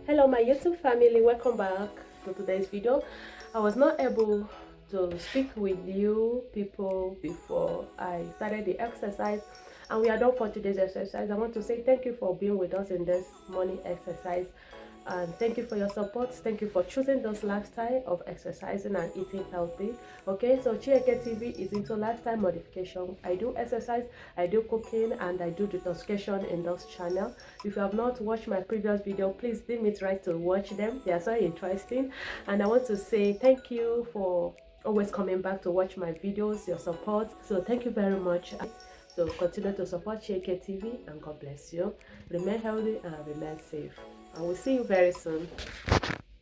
Hello my YouTube family, welcome back to today's video. I was not able to speak with you people before I started the exercise, and we are done for today's exercise. I want to say thank you for being with us in this morning exercise, and thank you for your support. Thank you for choosing this lifestyle of exercising and eating healthy. Okay, so Chieke TV is into lifestyle modification. I do exercise, I do cooking, and I do detoxification in this channel. If you have not watched my previous video, please do me try to watch them. They are so interesting, and I want to say thank you for always coming back to watch my videos, your support. So thank you very much. So continue to support Chieke TV, and God bless you. Remain healthy and remain safe. I will see you very soon.